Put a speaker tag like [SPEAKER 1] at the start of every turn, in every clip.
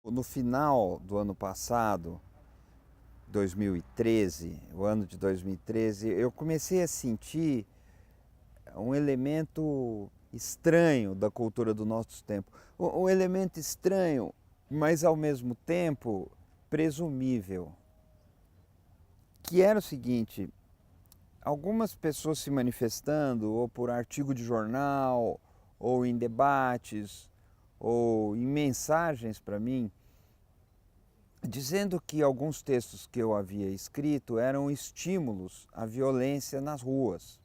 [SPEAKER 1] No final do ano passado, 2013, o ano de 2013, eu comecei a sentir um elemento estranho da cultura do nosso tempo. Um elemento estranho, mas ao mesmo tempo presumível. Que era o seguinte: algumas pessoas se manifestando, ou por artigo de jornal, ou em debates, ou em mensagens para mim, dizendo que alguns textos que eu havia escrito eram estímulos à violência nas ruas,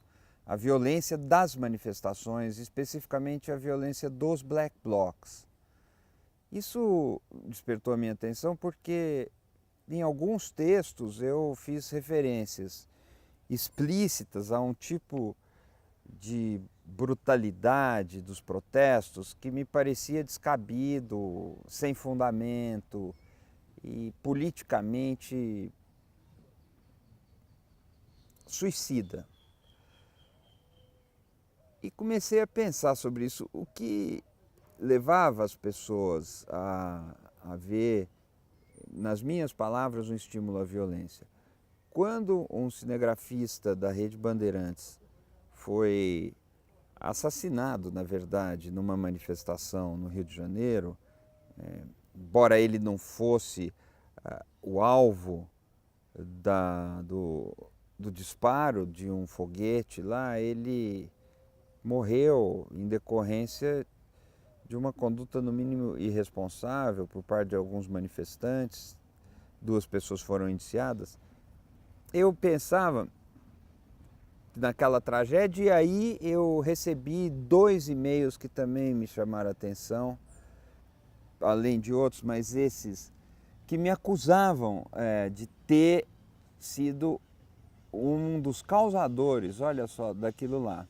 [SPEAKER 1] à violência das manifestações, especificamente a violência dos black blocs. Isso despertou a minha atenção porque em alguns textos eu fiz referências explícitas a um tipo de brutalidade dos protestos que me parecia descabido, sem fundamento e politicamente suicida. E comecei a pensar sobre isso, o que levava as pessoas a ver, nas minhas palavras, um estímulo à violência. Quando um cinegrafista da Rede Bandeirantes foi assassinado, na verdade, numa manifestação no Rio de Janeiro, embora ele não fosse o alvo do disparo de um foguete lá, ele morreu em decorrência de uma conduta no mínimo irresponsável por parte de alguns manifestantes. 2 pessoas foram indiciadas. Eu pensava naquela tragédia e aí eu recebi 2 e-mails que também me chamaram a atenção, além de outros, mas esses que me acusavam de ter sido um dos causadores, olha só, daquilo lá,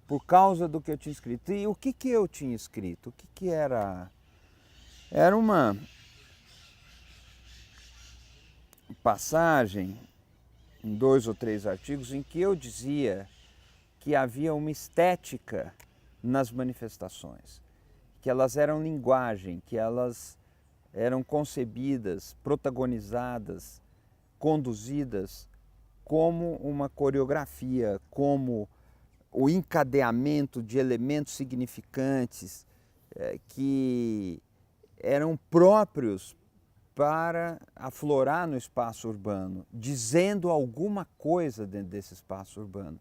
[SPEAKER 1] por causa do que eu tinha escrito. E o que eu tinha escrito? O que era? Era uma passagem em 2 ou 3 artigos em que eu dizia que havia uma estética nas manifestações, que elas eram linguagem, que elas eram concebidas, protagonizadas, conduzidas como uma coreografia, como o encadeamento de elementos significantes que eram próprios para aflorar no espaço urbano, dizendo alguma coisa dentro desse espaço urbano.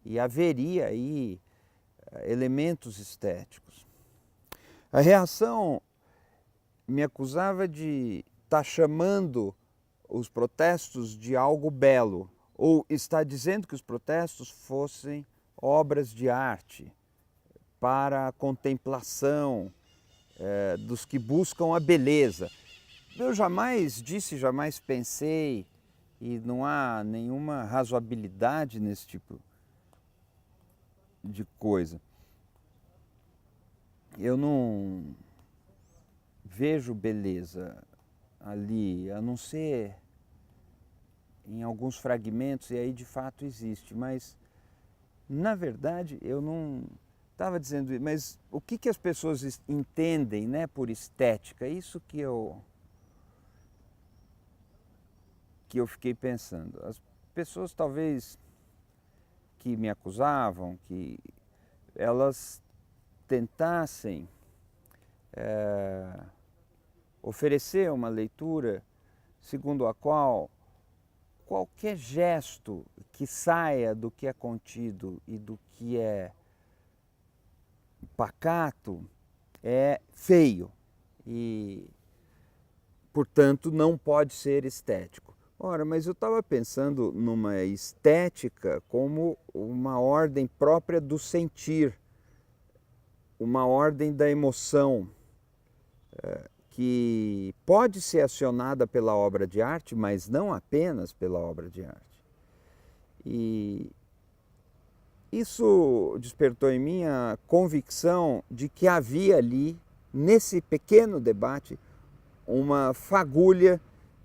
[SPEAKER 1] E haveria aí elementos estéticos. A reação me acusava de estar chamando os protestos de algo belo, ou estar dizendo que os protestos fossem obras de arte para a contemplação dos que buscam a beleza. Eu jamais disse, jamais pensei, e não há nenhuma razoabilidade nesse tipo de coisa. Eu não vejo beleza ali, a não ser em alguns fragmentos, e aí de fato existe, mas na verdade eu não estava dizendo isso, mas o que as pessoas entendem, né, por estética? Isso que eu fiquei pensando. As pessoas talvez que me acusavam, que elas tentassem oferecer uma leitura segundo a qual qualquer gesto que saia do que é contido e do que é pacato é feio e, portanto, não pode ser estético. Ora, mas eu estava pensando numa estética como uma ordem própria do sentir, uma ordem da emoção, que pode ser acionada pela obra de arte, mas não apenas pela obra de arte. E isso despertou em mim a convicção de que havia ali, nesse pequeno debate, uma fagulha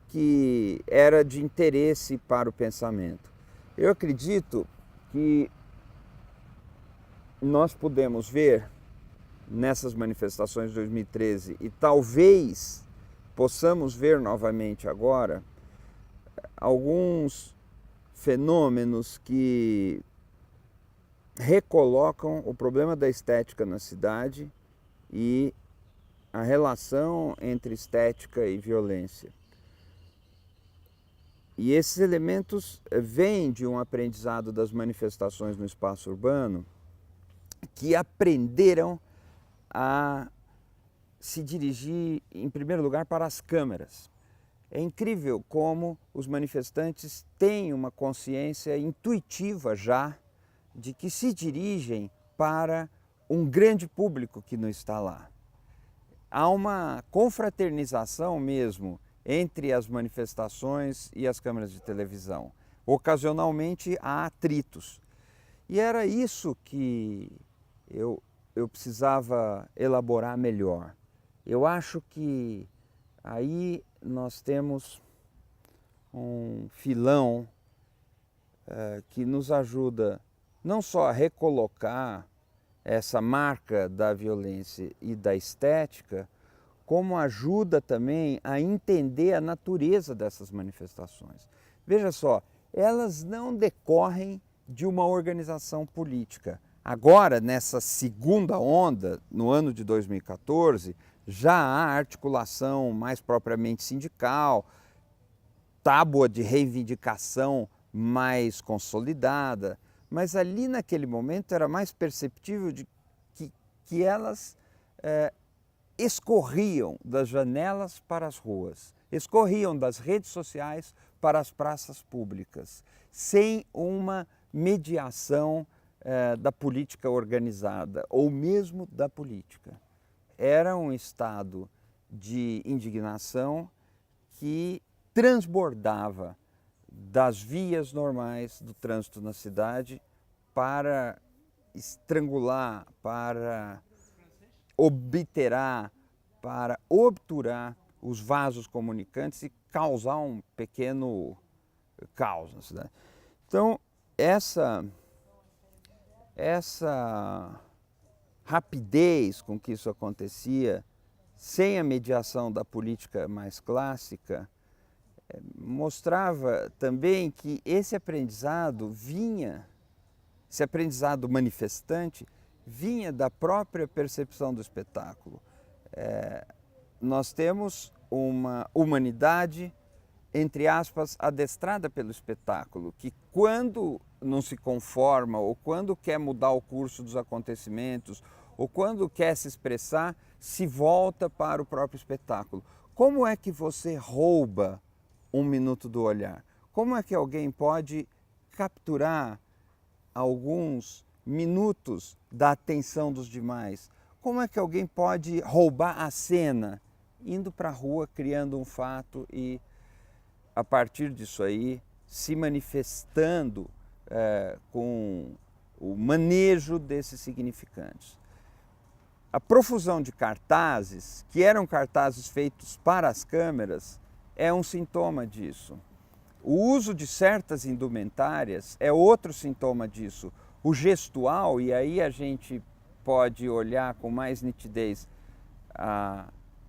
[SPEAKER 1] que era de interesse para o pensamento. Eu acredito que nós podemos ver nessas manifestações de 2013 e talvez possamos ver novamente agora alguns fenômenos que recolocam o problema da estética na cidade e a relação entre estética e violência. E esses elementos vêm de um aprendizado das manifestações no espaço urbano que aprenderam a se dirigir, em primeiro lugar, para as câmeras. É incrível como os manifestantes têm uma consciência intuitiva já de que se dirigem para um grande público que não está lá. Há uma confraternização mesmo entre as manifestações e as câmeras de televisão. Ocasionalmente há atritos. E era isso que eu precisava elaborar melhor. Eu acho que aí nós temos um filão que nos ajuda não só a recolocar essa marca da violência e da estética, como ajuda também a entender a natureza dessas manifestações. Veja só, elas não decorrem de uma organização política. Agora, nessa segunda onda, no ano de 2014, já há articulação mais propriamente sindical, tábua de reivindicação mais consolidada, mas ali naquele momento era mais perceptível de que elas escorriam das janelas para as ruas, escorriam das redes sociais para as praças públicas, sem uma mediação da política organizada ou mesmo da política. Era um estado de indignação que transbordava das vias normais do trânsito na cidade para estrangular, para obliterar, para obturar os vasos comunicantes e causar um pequeno caos na cidade. Então, essa rapidez com que isso acontecia, sem a mediação da política mais clássica, mostrava também que esse aprendizado manifestante, vinha da própria percepção do espetáculo. Nós temos uma humanidade, entre aspas, adestrada pelo espetáculo, que quando não se conforma, ou quando quer mudar o curso dos acontecimentos, ou quando quer se expressar, se volta para o próprio espetáculo. Como é que você rouba um minuto do olhar? Como é que alguém pode capturar alguns minutos da atenção dos demais? Como é que alguém pode roubar a cena indo para a rua, criando um fato e, a partir disso aí, se manifestando com o manejo desses significantes? A profusão de cartazes, que eram cartazes feitos para as câmeras, é um sintoma disso. O uso de certas indumentárias é outro sintoma disso. O gestual, e aí a gente pode olhar com mais nitidez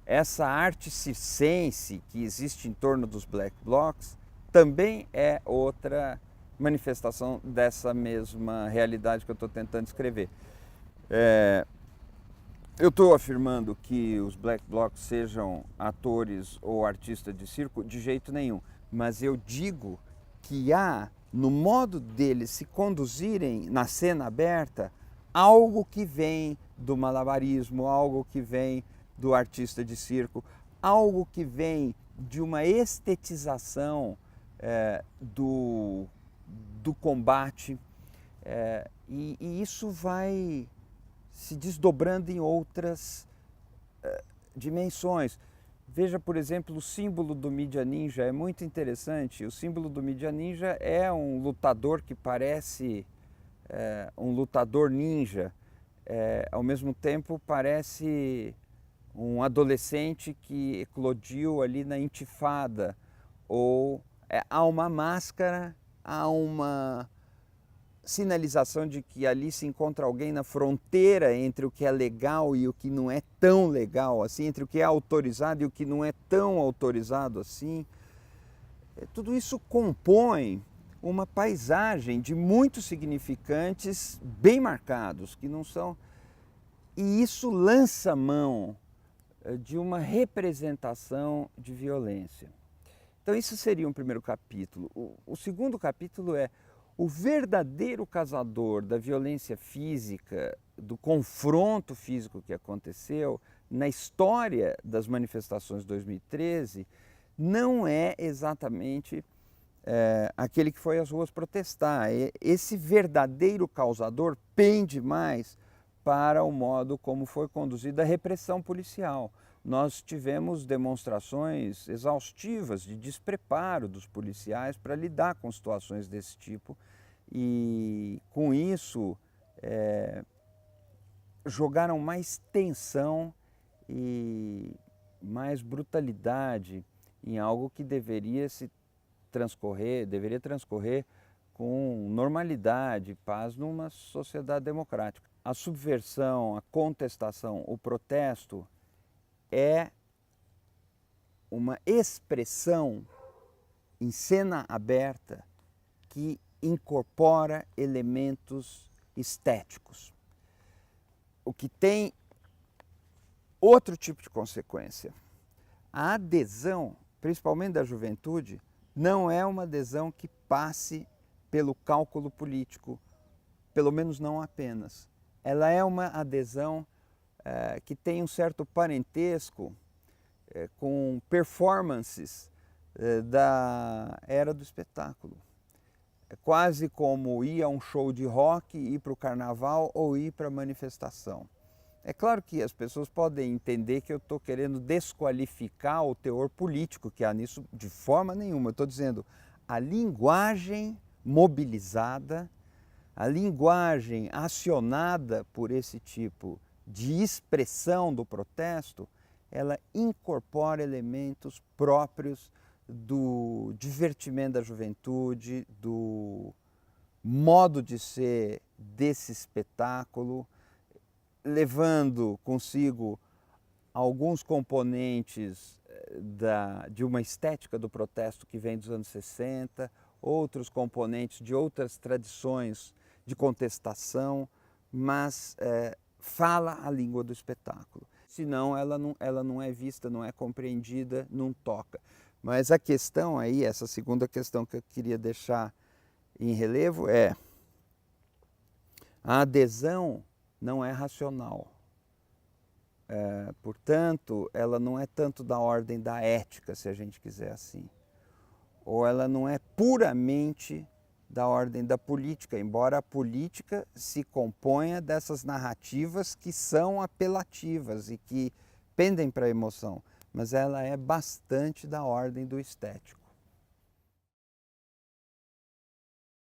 [SPEAKER 1] essa arte circense que existe em torno dos black blocs, também é outra manifestação dessa mesma realidade que eu estou tentando descrever. Eu estou afirmando que os black blocs sejam atores ou artistas de circo de jeito nenhum, mas eu digo que há, no modo deles se conduzirem na cena aberta, algo que vem do malabarismo, algo que vem do artista de circo, algo que vem de uma estetização do combate, e isso vai se desdobrando em outras dimensões. Veja, por exemplo, o símbolo do Mídia Ninja é muito interessante. O símbolo do Mídia Ninja é um lutador que parece um lutador ninja, ao mesmo tempo parece um adolescente que eclodiu ali na intifada, ou há uma máscara, há uma sinalização de que ali se encontra alguém na fronteira entre o que é legal e o que não é tão legal assim, entre o que é autorizado e o que não é tão autorizado assim. Tudo isso compõe uma paisagem de muitos significantes bem marcados, que não são... E isso lança mão de uma representação de violência. Então isso seria um primeiro capítulo. O segundo capítulo é o verdadeiro causador da violência física, do confronto físico que aconteceu na história das manifestações de 2013, não é exatamente aquele que foi às ruas protestar. Esse verdadeiro causador pende mais para o modo como foi conduzida a repressão policial. Nós tivemos demonstrações exaustivas de despreparo dos policiais para lidar com situações desse tipo e, com isso, jogaram mais tensão e mais brutalidade em algo que deveria transcorrer com normalidade e paz numa sociedade democrática. A subversão, a contestação, o protesto é uma expressão em cena aberta que incorpora elementos estéticos, o que tem outro tipo de consequência. A adesão, principalmente da juventude, não é uma adesão que passe pelo cálculo político, pelo menos não apenas. Ela é uma adesão que tem um certo parentesco com performances da era do espetáculo. É quase como ir a um show de rock, ir para o carnaval ou ir para a manifestação. É claro que as pessoas podem entender que eu estou querendo desqualificar o teor político que há nisso de forma nenhuma. Eu estou dizendo a linguagem mobilizada, a linguagem acionada por esse tipo de expressão do protesto, ela incorpora elementos próprios do divertimento da juventude, do modo de ser desse espetáculo, levando consigo alguns componentes de uma estética do protesto que vem dos anos 60, outros componentes de outras tradições de contestação, mas fala a língua do espetáculo. Senão ela não é vista, não é compreendida, não toca. Mas a questão aí, essa segunda questão que eu queria deixar em relevo é: a adesão não é racional. Portanto, ela não é tanto da ordem da ética, se a gente quiser assim. Ou ela não é puramente da ordem da política, embora a política se componha dessas narrativas que são apelativas e que pendem para a emoção, mas ela é bastante da ordem do estético.